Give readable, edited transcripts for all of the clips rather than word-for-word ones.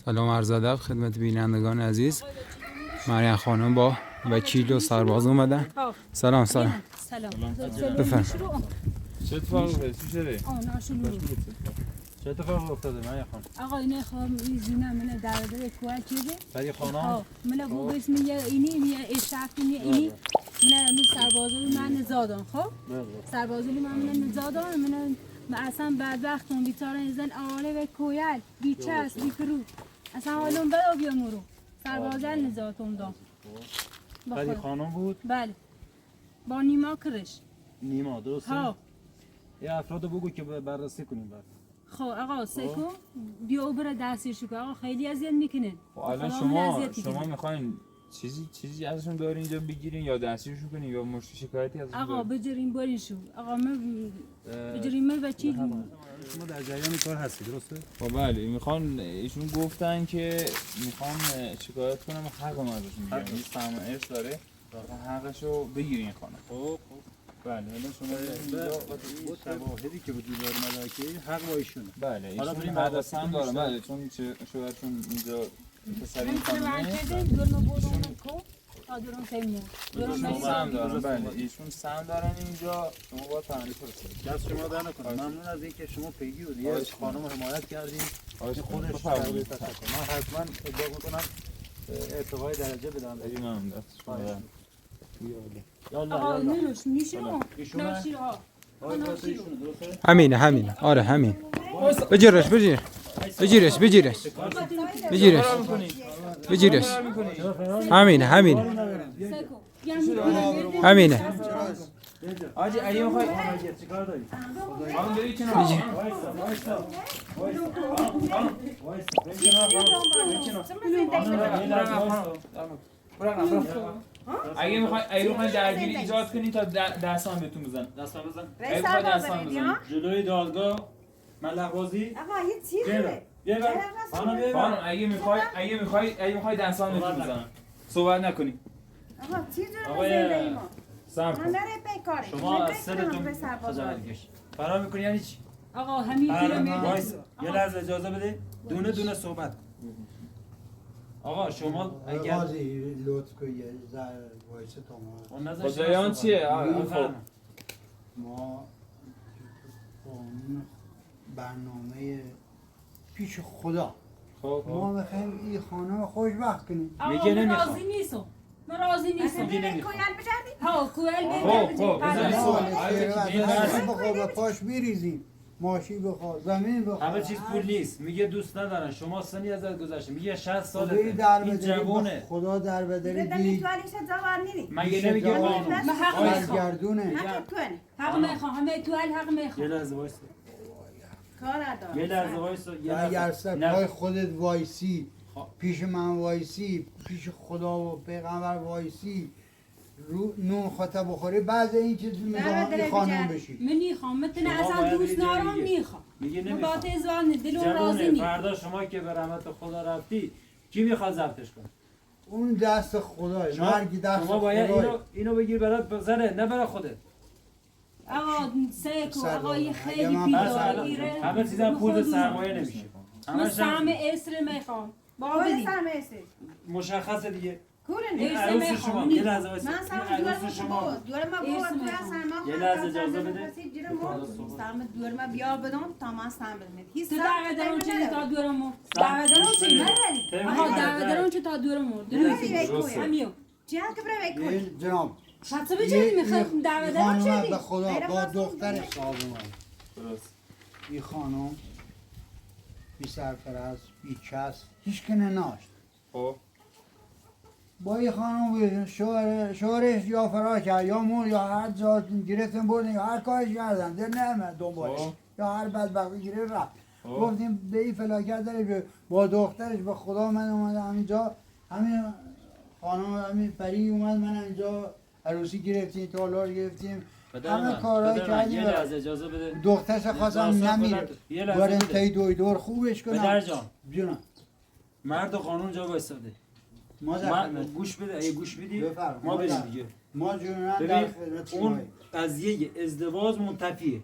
سلام عرض ادب خدمت بینندگان عزیز. مریم خانم با وکیل و سرباز اومدن. سلام. سلام. بفرم. چه اتفاقی افتاده؟ چی شده؟ چه اتفاقی افتاده مریم خانم؟ آقا اینه خواهم ایزونه منه در کوه چیزه؟ برای خانم؟ منه بو بسم اینی میه اشرافینی اینی منه می سربازوی من نزادن خب؟ سربازوی من نزادن منه اصلا بدبختون بیچاره زن آله و کویل بیچه است بیفرو اصلا حالون بدا بیامورو سربازل نزادتون دام برای خانم بود؟ بله با نیما کرش نیما درسته؟ ها یه افراد بگو که بررسی کنیم بعد. خب آقا سکو بیا بره دستشو که آقا خیلی اذیت میکنه. خب الان شما میخواین چیزی ازشون دارین اینجا بگیرین یا دستیشو کنین یا مشت شکایتی ازشون آقا بجرین بریشو آقا بجرین بچی شما در جریان کار هستی درسته؟ خب بله میخوان ایشون گفتن که میخوام شکایت کنم حق ما ازشون بگیرم این سهم ارث داره حقشو بگیرین خانم. خب بله حالا شما با شواهدی که وجود داره مدارکی حق با ایشونه. بله ایشون حق هم داره بله چون شوهرشون اینجا پسری خانمه ایشون سهم دارن. بله ایشون سهم دارن اینجا شما باید تعریف کنید. دست شما در نکنید. ممنون از اینکه شما پیگی بودید یه خانم حمایت کردین. خودش تشکر. من حتما ادعا میکنم ارتقای درجه بدم. خیلی ممنون دست شما. آقا نمیش میشونو همینه آره همین. بگیرش همینه آجی اگه میخوای چیکار داری؟ آن بری کنار. اگه میخوای درگیری ایجاد کنی تا دستان بهتون بزن. دستان بزن. جلوی دادگاه ملق بازی. آقا یه تیغه. خانم اگه میخوای دستان بهتون بزن. صحبت نکنی. آقا تیغ رو بزنید ما. سم کن. شما سرتون خجالت کش. فرار میکنی یعنی چی؟ آقا همین یه لحظه اجازه بده. دونه صحبت. آقا شما اگر بازی لطف کنید وایس تو ما خدایان چیه؟ ما برنامه پیش خدا خب ما میخوایم این خانم خوشبخت کنیم. میگه نمیخوام. من راضی نیستم. ها کوئل خب بخواه به پاش میریزیم ماشی بخواه زمین بخواه همه چیز پول نیست. میگه دوست ندارن شما سنی ازت گذشته میگه 60 ساله این جوونه خدا در بدری دید مگه نمیگه قانون من حق برگردونه حق میخوام همه توال حق میخوام. یه لحظه وایسا اگر سر خودت وایسی پیش من وایسی پیش خدا و پیغمبر وایسی رو نون خطا بخوری بعد این چیز میگم خانم بشی من نیخوام متن اصلا دوست نارم نیخوام. میگه با نمیخوام. تزوان دلم راضی نیست. فردا شما که به رحمت خدا رفتی کی میخواد ضبطش کنه؟ اون دست خدای مرگ دست شما باید خدای اینو بگیر برات بزنه نه برای خودت. آقا سیکو آقای خیلی من بیداریره. همه چیزا پول سرمایه نمیشه. من سهم اسر میخوام. با بدی. مشخصه دیگه. اسر عروس شما میخوام. یه لحظه وایسا. من عروس شما یه لحظه اجازه بده. دورم بیا بدم تا من سهم بدم. هیچ تو دعوت دارم چی تا دورمو. دعوت دارم چی؟ آها دعوت دارم چی تا دورمو. همیو. چیه که برای بکن؟ جناب شخصا بچه میخوام دعوت دارم خانم چی؟ به خدا با دختر صاحب اومد درست. این خانم بی سرپرست بی کس هیچ که نناشت خب با این خانم شوهرش یا فرار کرد یا مون یا هر جا گرفتن بردن یا هر کارش کردن در نمیاد دنبالش یا هر بدبختی گرفت رفت گفتیم به این فلاکت داره با دخترش به خدا من اومدم اینجا همین خانم همین پری اومد من اینجا عروسی گرفتیم تالار گرفتیم همه کارهای کردیم یه لحظه اجازه بده. دخترش خواستم نمیره برای تایی دوی دور خوبش کنم پدر جان جونم مرد و قانون جا وایساده. ما گوش بده اگه گوش بدی ما بریم دیگه. ما جونن در ببین خدمت اون شمایی قضیه ازدواج منتفیه.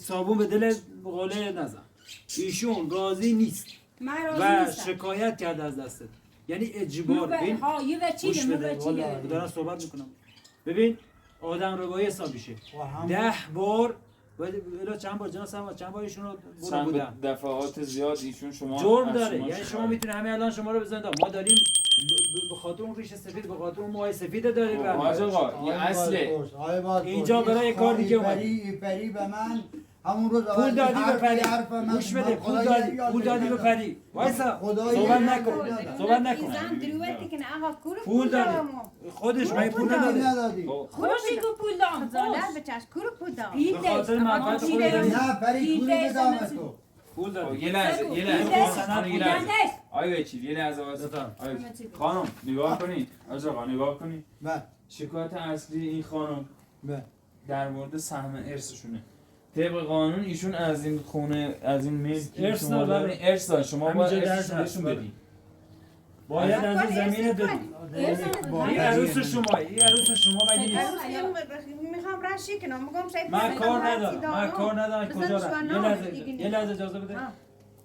صابون به دل قله نزن. ایشون راضی نیست من راضی و نیستم. شکایت کرد از دستت. یعنی اجبار ببین ها یه گوش وچیله بده وچیله. والا دارم صحبت میکنم. ببین آدم روایی حساب میشه 10 بار ولی چند بار جناب سلام چند بار ایشون رو بودم چند دفعات زیاد ایشون شما جرم از داره شما یعنی شما شکایت. میتونید همه الان شما رو بزنید ما داریم به خاطر اون ریش سفید به خاطر اون موهای سفید داریم خب، حاج آقا این اصله اینجا برای کار دیگه اومد. پری به من همون روز پول دادی به پری حرف من گوش بده پول خدای دادی یاد پول دادی به ندادم. پری وایسا خدای صحبت یاد نکن ندادم. صحبت نکن زن دروتی کنه آقا کورو پول دادی خودش من پول نداده ندادی خوشی تو پول دام خزانه بچش کورو پول دام به خاطر منفعت خودت دادی. نه پری پولی بدم تو پول خب، دادی یه لحظه یه لحظه آیا چی یه لحظه واسه خانم نگاه کنید حاج آقا نگاه کنید بله شکایت اصلی این خانم بله در مورد سهم ارثشونه طبق قانون ایشون از این خونه از این ملک ارث شما داره. دارین ارث داره شما باید همینجا ارثش درس بهشون هست. بدین باید از این زمین دادی این عروس شما این عروس شما مگه نیست میخوام رشی کنم میگم شاید من کار ندارم من کار ندارم کجا رفت یه لحظه اجازه بده ها.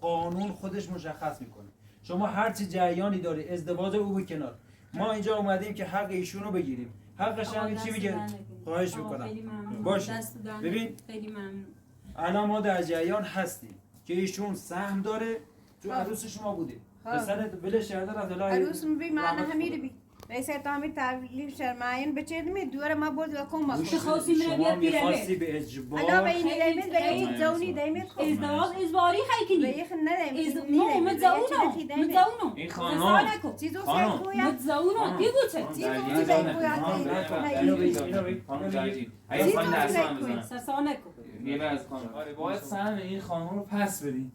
قانون خودش مشخص میکنه شما هر چی جریانی داری ازدواج او به کنار ما اینجا اومدیم که حق ایشونو بگیریم حقش هم چی میگه خواهش میکنم باشه ببین خیلی ممنون الان ما در جریان هستیم که ایشون سهم داره تو عروس شما بوده پسرت بلش کرده رفت عروس بی من همیر بی ویسه تامی تعلیف شرماین بچه می دوره ما بود و کم تو خواستی من شما بیاد پیرمید میخواستی به انا اجبار به این دیمت به این زونی دیمت خب ازدواج ازباری به خیلی یک ندیم مو متزاونو چیزو سر خانم. کویا متزاونو بگو چه سسانکو باید سهم این خانم رو پس بدین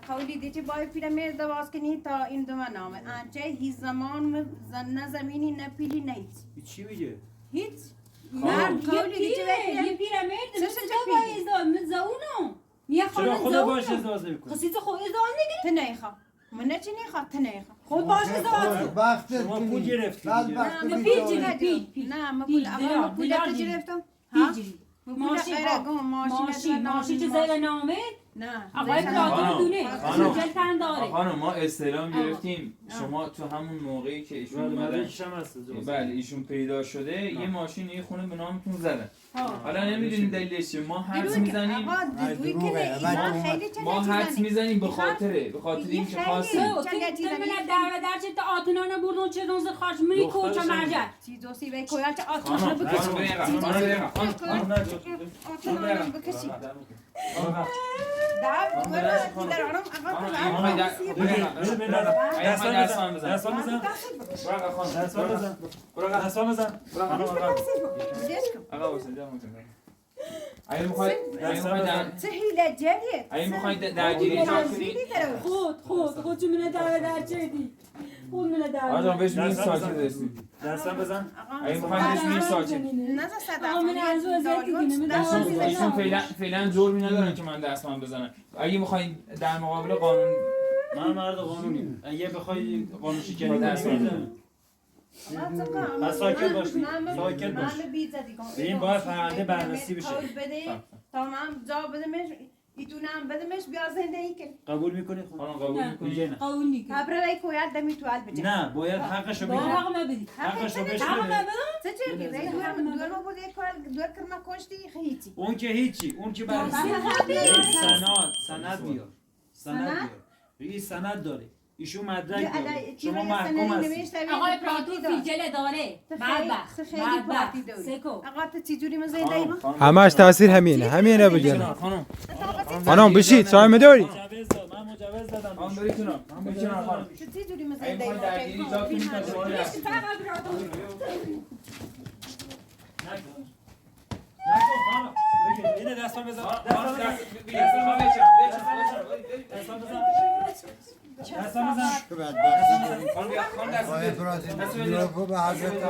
قولی دیتی بای پیرامید دواز کنی تا این دو نامه آنچه هیچ زمان نه زمینی نه پیلی نیست چی میگه هیچ من قولی دیتی یه پیرمید مثل تو با ازدواج متزاونو یه چرا خانم خدا باش زاونو ازدواج نمیکنه خاصی تو خود ازدواج نگیری تنیخا من چی نیخواد تنیخا خود باش ازدواج وقت شما پول گرفتی بعد دیگه. وقت نه، بیچاره. پیل. نه ما پول اول پول گرفتم پیجری ماشین ماشین چه زیر نامه نه آقای پلاتون دونه خانم. جل تن داره خانم ما استعلام گرفتیم شما تو همون موقعی که ایشون اومدن یکیشم هست بله ایشون پیدا شده یه ماشین یه خونه به نامتون زدن حالا نمیدونیم دلیلش چیه ما حدس میزنیم ما حدس میزنیم به خاطر اینکه خواسته تو من در در چه آتنانه بردون چه دونز خاش می کوچه مرجع چیزوسی به کویال چه خانم آتنا بکشی خانم بکشی اگه میخواید درگیری ایجاد کنید خود چون منه در چه دی خود منه در آجا بهش میگیم ساکت رسید دستم بزن اگه میخواید بهش میگیم ساکت ایشون فعلا جرمی ندارن که من دستم بزنم اگه میخواید در مقابل قانون من مرد قانونیم اگه بخوای قانون شکنی دست بزن ساکت باش ساکت باش این باید پرنده بررسی بشه تا من جواب بدمش ایتونم بدمش بیا زندگی کن قبول میکنی خانم قبول میکنید نه قبول نیکنی قبرای کویال دمی توال بچه نه باید حقشو با بگیری حق مبدی حقشو بهش حق بده مبدم چه چی دور ما بود یک کار دور کرما کشتی هیچی اون که هیچی اون که بررسی سند بیار سند بیار بگی سند داره ایشون مدرک داره شما محکوم هستی آقای پراتو فیجل داره بدبخت بدبخت سکو آقا تو چی جوری مزه دایما همش تاثیر همینه بگن خانم خانم بشید چای میداری من مجوز دادم خانم برید کنار خانم تو چی جوری مزه اگه میخواید درگیری ایجاد کنید تا شما رسید اینه دستان بزن دستان بزن تو بدبختی خانم بیا خانم دست آقای بده پراتی رو به حضرت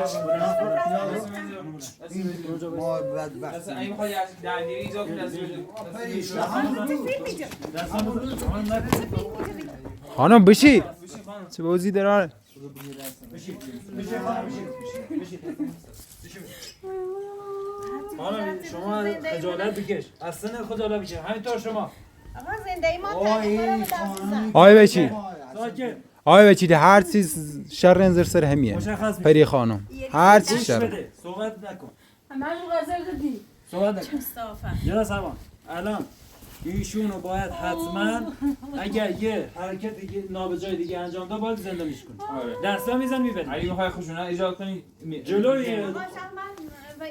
ما بدبختی اگه میخواید درگیری ایجاد کنید دست بده خانم بشی چه بازی داره حالا شما خجالت بکش از سن خجالت بکش همینطور شما آقا زندگی ما آی تنه خانم آی بچی ساکت آی بچی هر چیز شر انزر سر همیه مشخص میشه. پری خانم هر چیز گوش شر بده صحبت نکن من رو غزل دادی صحبت نکن صافه جناب سامان الان ایشونو باید حتما اگر یه حرکت دیگه نابجای دیگه انجام داد باید زنده میش کنی آره. دستا میزن میبری اگه میخوای خشونت ایجاد کنی جلوی آقا شهر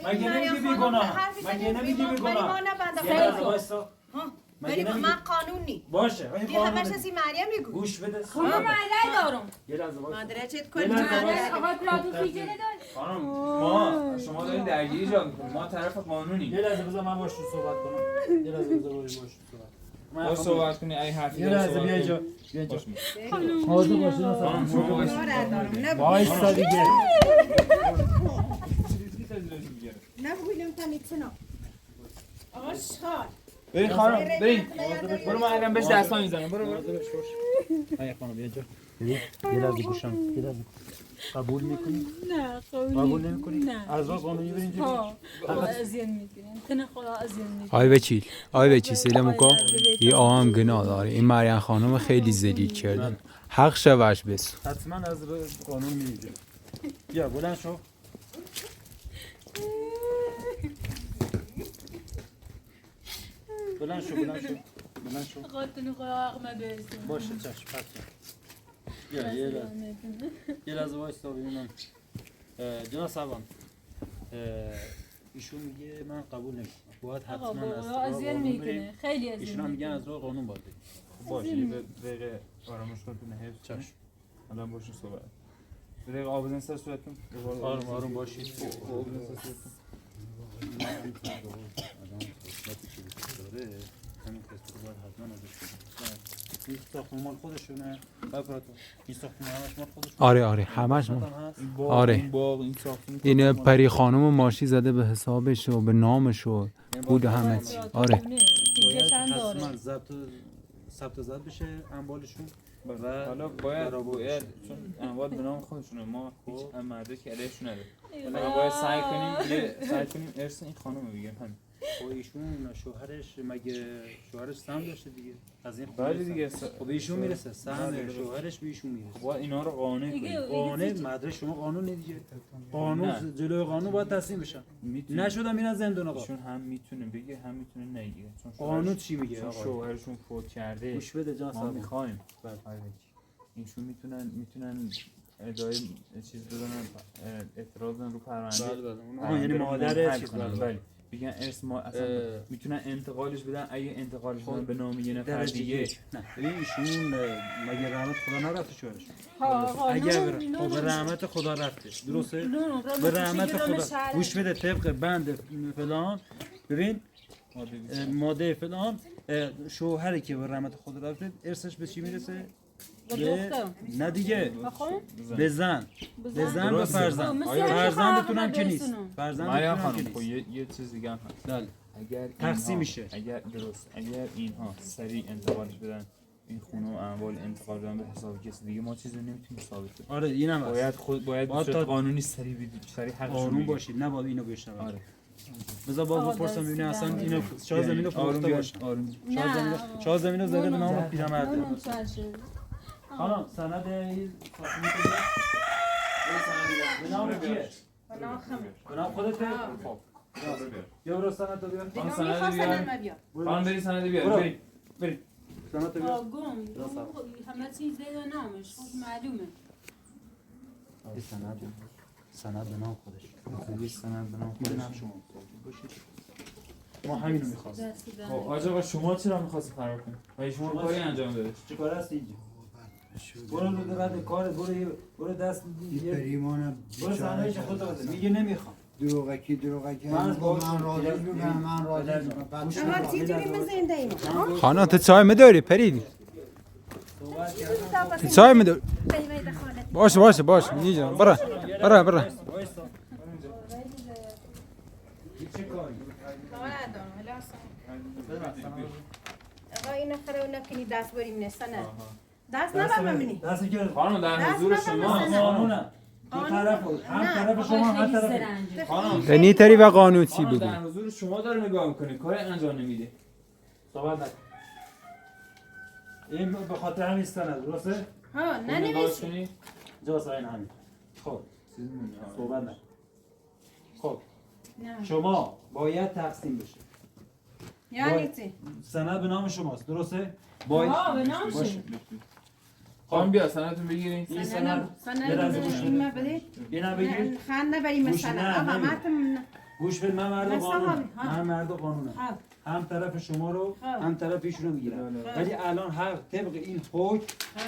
مگه نمیگی بیگناه مگه نمیگی بیگناه یه لحظه وایسا مگه من نمیگی قانونی باشه این دیگه همش قانون سی مریم میگو گوش بده خانم علی دارم یه لحظه وایسا مادره چت یه کنی لحظه مادره وایسا. آقا پلاتو فیجره داری خانم ما شما دارین درگیری ایجاد میکنید ما طرف قانونی یه لحظه بذار من باش رو صحبت کنم یه لحظه بذار باش صحبت با صحبت کنی ای حرفی یه داری لحظه صحبت بیا اینجا کنی. بیا اینجا باش می. حاضر باشی خانم شما وایس. وایسا دیگه نبویلم تنیتنا آقا شخار بریم خانم بریم برو من الان بهش دستان میزنم برو ای خانم بیا اینجا ببین یه لحظه گوشم یه لحظه قبول میکنی نه قبول نمیکنی نه. از راه قانونی بریم اینجا خدا اذیت میکنه تن خدا اذیت میکنه آی بچی آی بچی سلام کو یه آهم گناه داره این مریم خانم خیلی ذلیل کردن حق شوش بس حتما از راه قانون میریزه بیا بلند شو بلند شو بلند شو بلند شو خاطر خدا حق ما برسون باشه چشم پس بیا یه لحظه وایستا ببینم جناب سبان ایشون میگه من قبول نمیکنم باید آقا حتما از بابا راه اذیت قانون میکنه بریم خیلی اذیت ایشون هم میگن میکنه از راه قانون باید بریم باشه یه دقیقه آرامش کنتون حفظ چشم الان باشین صحبت یه دقیقه آب بزن سر صورتتون آروم آروم باشید آب بزن سر صورتتون همین کسی باید حتما ازش کنیم این ساختمان مال خودشونه این ساختمان همش مال خودشونه آره همش ما هست آره. این باغ این ساختمون این پری خانم ماشی زده به حسابش و به نامش و بود همه چی آره دیگه باید چند داره حتما ثبت زد بشه اموالشون و حالا باید چون اموال به نام خودشونه ما هیچ مدرکی علیهشون نداریم حالا باید سعی کنیم ارث این خانم رو بگیریم همین خب ایشون شوهرش مگه شوهرش سهم داشته دیگه از این بله دیگه خب ایشون میرسه سهم شوهرش به ایشون میرسه خب باید اینا رو قانع کنیم قانون مدرک شما قانون دیگه قانون جلوی قانون باید تصمیم بشن نشدم میرن زندان آقا ایشون هم میتونه بگه هم میتونه نگه چون قانون چی میگه چون آقا شوهرشون فوت کرده گوش بده جان ما صاحب میخوایم ایشون میتونن ادعای چیز بدن اعتراض بدن رو پرونده آها یعنی مادر چیز بله بگن ارث ما اصلا میتونن انتقالش بدن اگه انتقالش بدن به نام یه نفر درجه دیگه یک نه ببین ایشون مگه رحمت خدا نرفته شوهرش ها اگر به رحمت خدا رفته درسته به رحمت خدا گوش بده طبق بند فلان ببین ماده فلان شوهری که به رحمت خدا رفته ارثش به چی میرسه نه دیگه به زن به فرزند فرزندتون هم که نیست فرزندتون هم که خب نیست یه چیز دیگه هم هست بله اگر تقسیم میشه اگر اینها سریع انتقالش بدن این خونه و اموال انتقال بدن به حساب کسی دیگه ما چیزی نمیتونیم ثابت کنیم آره اینم هست باید باید تا تا قانونی سریع حقشون قانون بگیریم. باشید نه باید اینو بشنوید آره بذار با بپرسم ببینم اصلا اینو شاه زمین رو فروخته باشه آروم شاه زمین رو زده به نام پیرمرد نه خانم سند این ساختمون که به نام کیه؟ به نام خودت؟ خب بیا برو سند تو بیار خانم سند بیار خانم بری سند بیار بریم سند تو بیار همه چیز دیگه نامش خود معلومه این سند به نام خودش خوبی سند به نام خودش نام شما باشید ما همینو می‌خواستیم خب آقا شما چرا می‌خواستی فرار کنی؟ و شما کاری انجام دادید چه کار هست اینجا؟ برو رو دقت کارت برو دست پریمان برو صحنه‌اش خودت بده میگه نمیخوام دروغکی من راضی میگم من راضی میگم آقا چی جوری من زنده ایم خانم تو چای میداری پرید چای میداری باشه میجام برا آقا این نفر رو نکنی دست بریم نستنه دست نبرم منی دست گیر خانم در حضور شما قانونه دو طرف هم طرف شما هم طرف خانم رنی تری و قانون چی خانم بگو در حضور شما داره نگاه میکنه کاری انجام نمیده صحبت نکن این به خاطر همین سند درسته؟ ها خب، ننویسی جاست این همین. خب صحبت نه. خب نه. شما باید تقسیم بشه. یعنی چی؟ سند به نام شماست درسته؟ باید به نام باشه. خانم بیا سندتون بگیرین. این سنن سند یه لحظه گوش این بده. ما بده اینا بگیر. خان نبریم گوش مثلا نه، آقا نمی‌دی. ماتم گوش بده من مرد مثلا قانون. ها. من مرد قانونم. ها هم طرف شما رو ها. هم طرف ایشونو میگیرم. بله. ولی الان حق طبق این حکم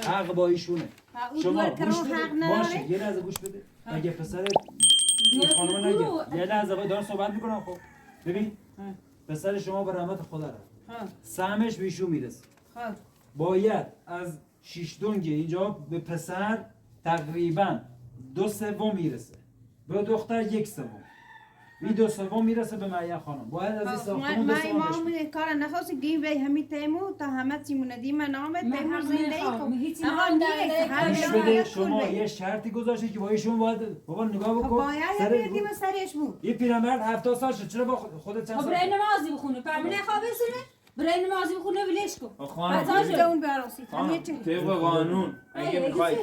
حق با ایشونه. او شما دور گوش کرو بده. حق باشه نداره یه لحظه گوش بده. اگه پسر این خانم نگه یه لحظه دارم صحبت میکنم. خب ببین پسر شما به رحمت خدا رفت. ها سهمش به ایشون میرسه. ها باید از 6 دونگ اینجا به پسر تقریبا 2/3 میرسه، به دختر 1/3. این 2/3 میرسه به مریم خانم. باید از این ساختمون ما 2/3 ما بشه. من کار نخواست گیم وی همی تیمو تا همه چی مندیم نامه تیمو زنده کن آقا نیست گوش بده شما یه شرطی گذاشته که با ایشون باید بابا نگاه بکن. باید سر بیردیم سرش بود این پیرمرد 70 سال شد چرا با خودت چند خب سال؟ برای نمازی بخونه فهمی نخواه بسونه برای نمازی بخونه ولش کن خانم بزاش اون براسی خانم طبق قانون اگه میخواید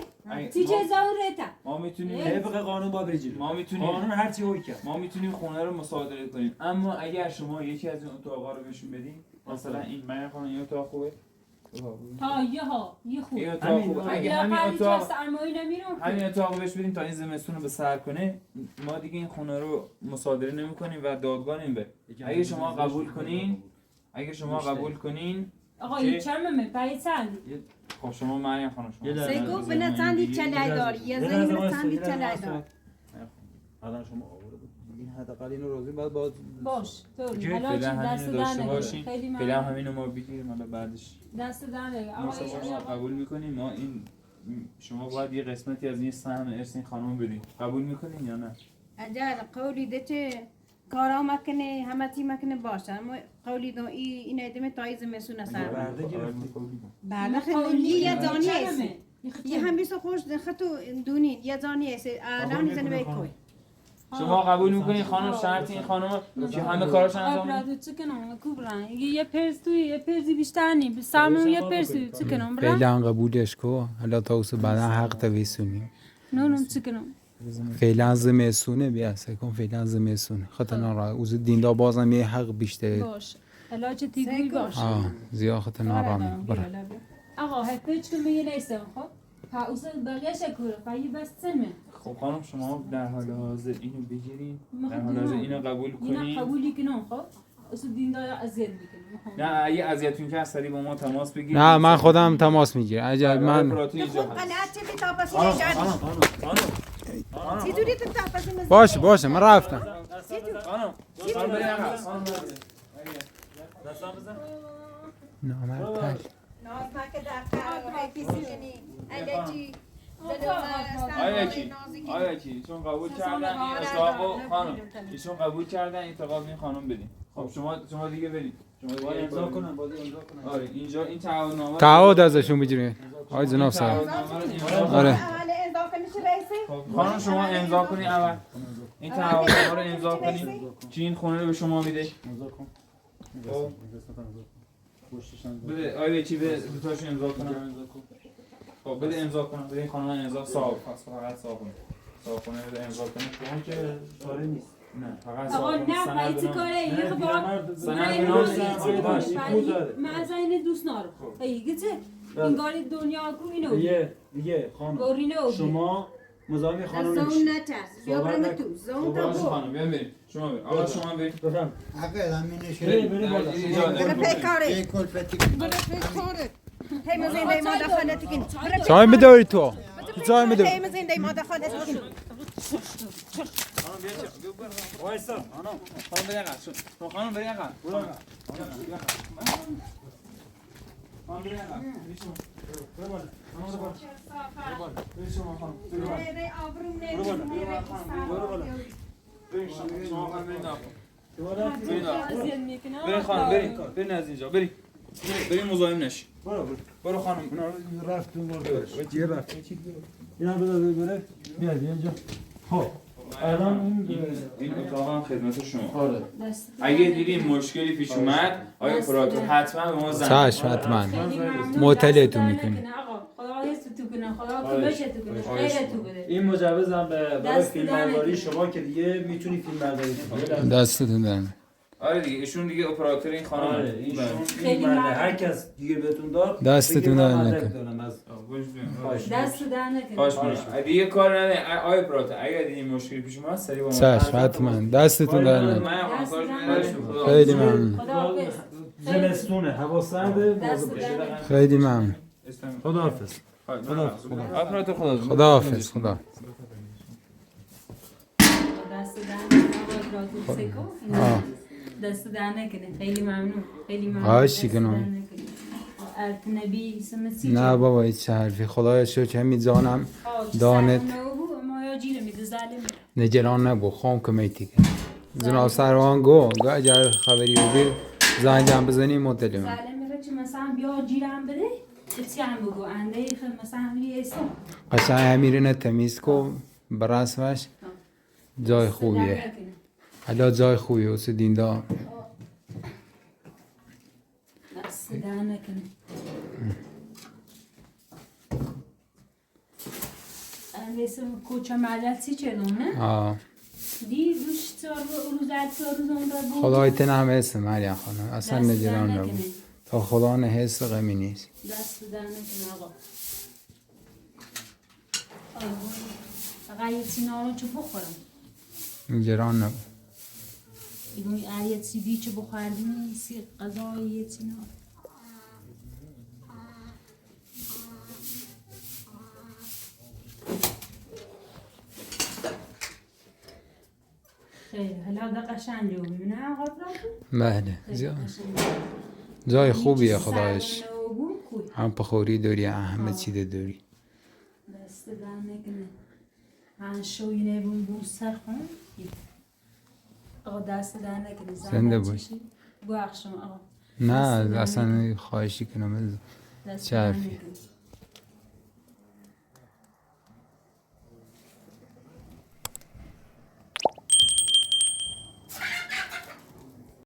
تی چه زاون ریتا ما میتونیم طبق قانون باید بری جلو. ما میتونیم قانون هر چی حکم کرد. ما میتونیم خونه رو مصادره کنیم، اما اگر شما یکی از این اتاقا رو بهشون بدین، مثلا این من خانم این اتاق خوبه ها یه خوب این اتاق خوبه اگه همین اتاق سرمایه نمیرم همین اتاق رو بهش بدیم تا این زمستون رو به سر کنه، ما دیگه این خونه رو مصادره نمی‌کنیم و دادگاه نمی‌بریم. اگه شما قبول کنین آقا این چرمه پای چند خب شما مریم خانم شما سیگو بنا چندی چلای داری یه زنی بنا چندی چلای داری الان شما آورده بود این حداقل اینو روزی بعد باش تو اوکی، حالا فعلا چی دست همین رو داشته در باشیم. خیلی فعلا من همین رو ما بگیریم حالا بعدش دست در نگه ما شما قبول می‌کنیم. ما این شما باید یه قسمتی از این سهم ارث این خانم بدین. قبول می‌کنین یا نه؟ اجل قولی ده چه کارا مکنه همه چی مکنه باشه اما قولی دو این ایدمه تایز مسونه سر برده گرفتی. بعد خیلی یه زانی است یه هم بیسو خوش خطو دونین یه زانی است الان میزنه به کوی شما قبول می‌کنین خانم شرط این خانم که همه کاراشو انجام بده؟ برادر چکنم کوبران یه پرس توی یه پرسی بیشتر نی سرمون یه پرسی چکنم برا فعلا قبولش کو حالا تا اوس بعدا حق تویسونی نونم چکنم فعلا زمستونه بیا سکن فعلا زمستونه خاطر نارا اوز دیندا بازم یه حق بیشتر باش علاج تیگوی باش زیاد خاطر نارا برا آقا هفت که میگه نیستم خب ها اوس بقیه شکر فایی بس سمه خب خانم شما در حال حاضر اینو بگیرین، در حال حاضر اینو قبول اینا کنین. قبولی کنم خب اوس دین دار اذیت میکنه نه اگه اذیتتون کرد سری با ما تماس بگیرید. نه من خودم تماس میگیرم عجب من اپراتور اینجا خوب هست. قناعت چه بی تاپسی نجانی چی جوری تو تاپسی مزید باشه من رفتم خانم بریم عقب. خانم بریم. دستان بزن. نامرد ناز نکه در های پیسی کنی الکی آیا کی چون قبول کردن این اتاقو خانم ایشون قبول کردن اتاقو این خانم بدین. خب شما دیگه برید. شما دیگه امضا کنم باید امضا کنم. آره اینجا این تعهدنامه تعهد ازشون بگیریم آقای جناب صاحب آره خانم شما امضا کنید اول این تعهدنامه رو امضا کنید که این خونه رو به شما میده. امضا کن. خب پشتش هم بده آیا چی به دوتاشو امضا کنم. خب بده امضا کنم. بده این خانم امضا صاحب فقط صاحب کنه بده امضا کنه. اون که کاری نیست. نه فقط آقا صاحب نه پای چی کاره یه خب من از این دوست نارم ایگه چه این گاری دنیا کو اینو دیگه خانم گورینو شما مزاحم خانم زون نمیشه. نترس بیا برم تو زون تا باشه برو خانم بیان بریم. شما برید آقا شما برید. بفهم. حقیقت همینه بری بالا. برو پیکاره یک کلفتی برو پیکاره هی مزین دی ما دخانه تکین چای میداری تو چای میداری هی مزین دی ما دخانه تکین وایسا. خانم برید عقب. خانم برید عقب. برو. خانم برید عقب. برو بالا. برید شما خانم. برید بالا. ری آبروم نه برو بالا. برید شما خانم برید عقب. بالا. برید عقب. اذیت میکنه برید خانم برید از اینجا برید مزاحم نشید. برو خانم. رفتون برو. چیه رفت؟ اینا بذار بره. بیا اینجا. خب الان اون این اتاق هم خدمت شما. آره دست اگه دیدین مشکلی پیش اومد آیا اپراتور حتما به ما زنگ چشم حتما خیلی ممنون. مطلعتون دست در می‌کنیم. نکنه آقا. خدا حفظتون کنه، خدا کمکتون کنه، خیرتون بده. این مجوزم برای دست فیلم در برداری نکنه. شما که دیگه میتونی فیلم برداری کنی. دستتون دارم. آره دیگه ایشون دیگه اپراتور این خانم. آره ایشون خیلی این مرده ممنون. هر کس دیگه بهتون داد دستتون بگه من در مدرک نکنه. دارم از باش دست در نکنه. باش دیگه کار نداره. آیا اپراتور اگر دیدین مشکلی پیش اومد سریع با ما چشم حتما دستتون در نکنه. من خواهش می‌کنم. خیلی ممنون. خدا حافظ. زمستونه هوا سرده دست مواظب در باشید. نکنه. خیلی ممنون. خدا حافظ اپراتور خدا خدا حافظ. خدا. دست در نکنه. آقا سکو. آه. دست در نکنه. خیلی ممنون. خیلی ممنون. خواهشی دست در کنم. نکنه. الف نبی اسم سی نه بابا هیچ حرفی خدایا شکر همین جانم دانت ما یا جیره میده ظالم. نگران نبو خام کمیتی جناب سروان گو اگر خبری بودی زنگم بزنی مطلع من ظالم میگه چه مثلا بیا جیرم بده چی هم بگو انده مثلا همین اسم قشنگ امیرینه تمیز کو برسمش جای خوبیه حالا جای خوبیه واسه دیندار دست در نکنه. اسم کوچه مدرسی چلون نه؟ آه دی روش چهار روز اون را بود. خدای تنم هست مریم خانم اصلا دست نگران در نبو نکنه. تا خدا نه حس غمی نیست دست در نکنه آقا. فقط یه سینا رو چه بخورم. نگران نبو ایگون یه سیدی چه بخوردیم سی غذای یه سینا. خیلی حالا ده قشنگه بود نه آقا بله جای خوبیه خدایش هم پخوری داری همه چیز داری دست در نکنه. من شوینه بون سر خون. آقا دست در نکنه. زنده باش. بخشم آقا. نه اصلا خواهشی کنم دست چه در حرفی نکنه.